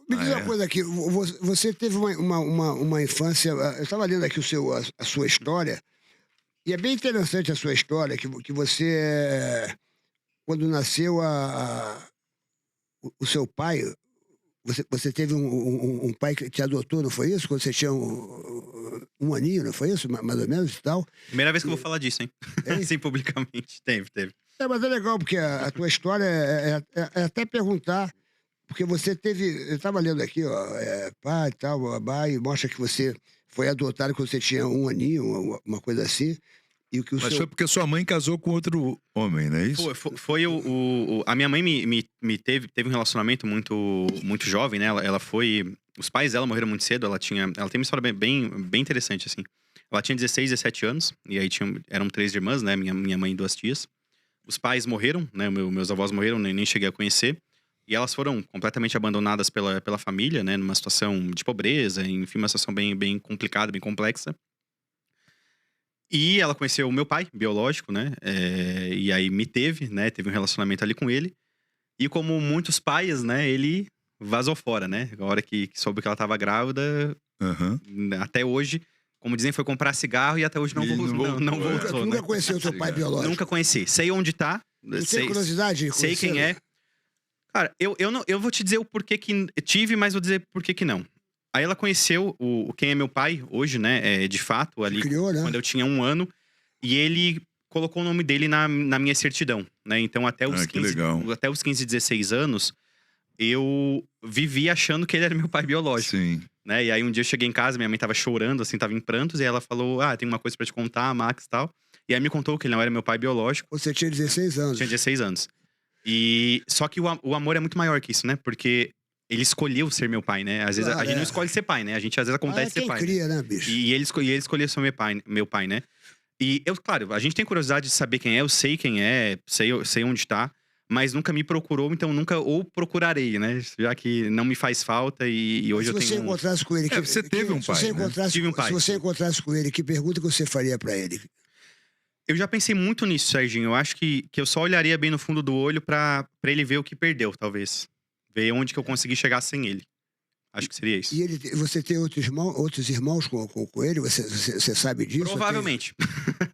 Me Ah, diz uma é? coisa aqui, você teve uma infância, eu estava lendo aqui a sua história, e é bem interessante a sua história, que você, quando nasceu o seu pai, você teve um pai que te adotou, não foi isso? Quando você tinha um aninho, não foi isso? Mais ou menos e tal? Primeira vez que eu vou E, falar disso, hein? hein? Assim, publicamente. Teve. É, mas é legal, porque a tua história é até perguntar, porque você teve. Eu estava lendo aqui, ó, pai e tal, babá, e mostra que você foi adotado quando você tinha um aninho, uma coisa assim, e que o Mas seu. foi porque sua mãe casou com outro homem, não é isso? Foi a minha mãe me teve um relacionamento muito jovem, né? Ela foi. Os pais dela morreram muito cedo, ela tem uma história bem interessante, assim. Ela tinha 16, 17 anos, e aí eram três irmãs, né? Minha mãe e duas tias. Os pais morreram, né? Meus avós morreram, nem cheguei a conhecer. E elas foram completamente abandonadas pela família, né? Numa situação de pobreza, enfim, uma situação bem complicada, bem complexa. E ela conheceu o meu pai, biológico, né? E aí me teve, né? Teve um relacionamento ali com ele. E como muitos pais, né? Ele vazou fora, né? A hora que soube que ela tava grávida, Aham. até hoje, como dizem, foi comprar cigarro e até hoje não E não voltou, não voltou, Tu voltou, né? nunca conheceu o teu pai biológico? Nunca conheci. Sei onde tá. Tu tem Sei, curiosidade de sei quem é. conhecê-lo? Cara, eu vou te dizer o porquê que tive, mas vou dizer por que não. Aí ela conheceu quem é meu pai hoje, né? De fato, Te ali criou, né? quando eu tinha 1 ano. E ele colocou o nome dele na minha certidão, né? Então Ah, que legal. até os 15, 16 anos, eu vivi achando que ele era meu pai biológico, Sim. né? E aí um dia eu cheguei em casa, minha mãe tava chorando, assim, tava em prantos. E ela falou, tem uma coisa pra te contar, Max e tal. E aí me contou que ele não era meu pai biológico. Você tinha 16 anos. Tinha 16 anos. E só que o amor é muito maior que isso, né? Porque ele escolheu ser meu pai, né? Às vezes Claro, a gente não é. escolhe ser pai, né? A gente às vezes acontece ser Quem pai, né? cria, né, bicho? E ele escolheu ser meu pai, né? E eu, claro, a gente tem curiosidade de saber quem é, eu sei quem é, sei onde tá, mas nunca me procurou, então nunca ou procurarei, né? Já que não me faz falta e hoje Se eu você tenho. encontrasse com ele... Você teve um se você pai, né? encontrasse, Tive um pai. Se você encontrasse com ele, que pergunta que você faria pra ele? Eu já pensei muito nisso, Serginho. Eu acho que eu só olharia bem no fundo do olho pra ele ver o que perdeu, talvez. Ver onde que eu consegui chegar sem ele. Acho que seria isso. E você tem outros irmãos com ele? Você sabe disso? Provavelmente.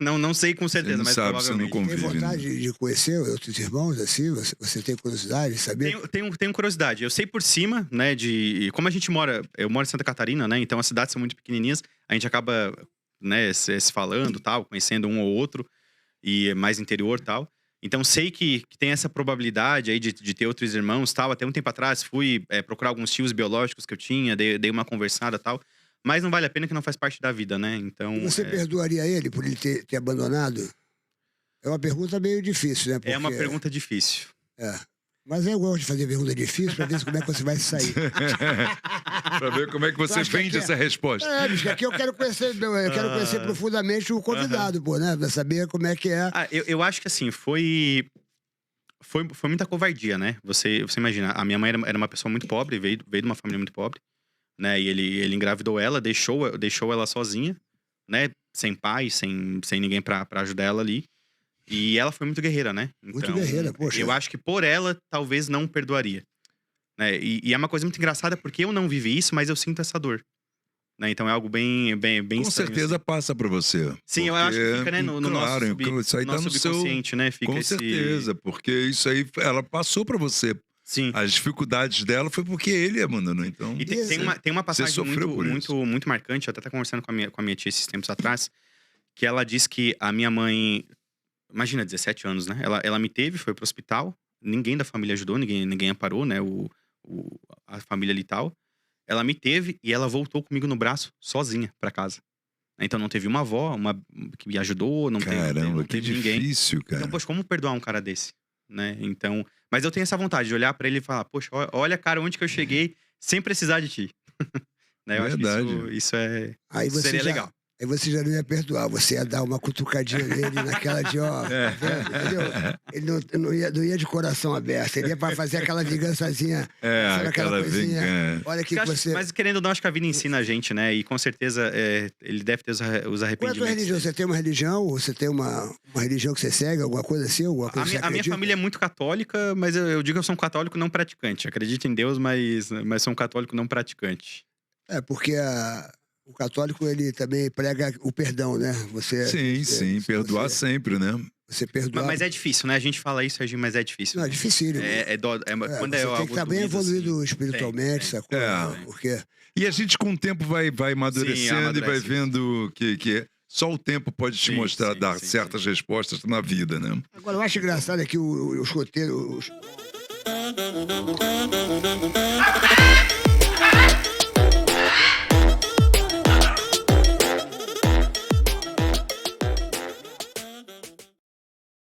não sei com Você certeza, não mas sabe, você não provavelmente. Tem convive. né? vontade de conhecer outros irmãos, assim? Você tem curiosidade de saber? Tenho curiosidade. Eu sei por cima, né, como a gente eu moro em Santa Catarina, né, então as cidades são muito pequenininhas, a gente acaba, né, se falando, tal, conhecendo um ou outro, e é mais interior, tal. Então sei que tem essa probabilidade aí de ter outros irmãos, tal. Até um tempo atrás fui procurar alguns tios biológicos que eu tinha, dei uma conversada, tal. Mas não vale a pena, que não faz parte da vida, né, então... E você perdoaria ele por ele ter abandonado? É uma pergunta meio difícil, né? É uma Porque- pergunta difícil. É. Mas eu gosto de fazer pergunta difícil pra ver como é que você vai se sair. Pra ver como é que você acho que vende aqui essa resposta. Bicho, aqui eu quero conhecer profundamente o convidado, pô, né? Pra saber como é que é. Eu acho que assim, foi muita covardia, né? Você imagina, a minha mãe era uma pessoa muito pobre, veio de uma família muito pobre, né? E ele engravidou ela, deixou ela sozinha, né? Sem pai, sem ninguém pra ajudar ela ali. E ela foi muito guerreira, né? Muito guerreira, poxa. Eu acho que por ela, talvez não perdoaria. Né? E é uma coisa muito engraçada, porque eu não vivi isso, mas eu sinto essa dor. Né? Então é algo bem Com estranho, certeza assim. passa pra você. Sim, eu acho que fica, né, no claro, nosso isso aí tá no seu... subconsciente, né? Fica Com certeza, porque isso aí, ela passou pra você. Sim. As dificuldades dela foi porque ele abandonou, então... E tem uma passagem sofreu por isso. muito marcante. Eu até estava conversando com a minha tia esses tempos atrás, que ela disse que a minha mãe... Imagina, 17 anos, né? Ela me teve, foi pro hospital. Ninguém da família ajudou, ninguém amparou, né? A família ali e tal. Ela me teve e ela voltou comigo no braço, sozinha, pra casa. Então não teve uma avó que me ajudou, não Caramba, que teve ninguém. difícil, cara. Então, poxa, como perdoar um cara desse? Né? Então... Mas eu tenho essa vontade de olhar pra ele e falar, poxa, olha, cara, onde que eu cheguei sem precisar de ti. Né? Eu acho que Verdade. isso Aí você seria já- legal. Aí você já não ia perdoar, você ia dar uma cutucadinha nele naquela de, ó, tá vendo? Entendeu? Ele não ia de coração aberto, ele ia pra fazer aquela vingançazinha, sabe aquela coisinha? Olha que você... Mas querendo ou não, acho que a vida ensina a gente, né? E com certeza ele deve ter os Qual é a tua arrependimentos. religião? Você tem uma religião? Ou você tem uma religião que você segue? Alguma coisa assim? Alguma coisa que você A minha acredita? família é muito católica, mas eu digo que eu sou um católico não praticante. Acredito em Deus, mas sou um católico não praticante. Porque o católico, ele também prega o perdão, né? Sim, perdoar sempre, né? Você perdoar... Mas é difícil, né? A gente fala isso, Serginho, mas é difícil. Não, é difícil. Quando você algo tem que estar bem doído, evoluído assim, espiritualmente, sacou? Porque... E a gente, com o tempo, vai amadurecendo e vai amadurece. vendo que só o tempo pode te mostrar, dar sim. certas respostas na vida, né? Agora, eu acho engraçado é que os roteiros...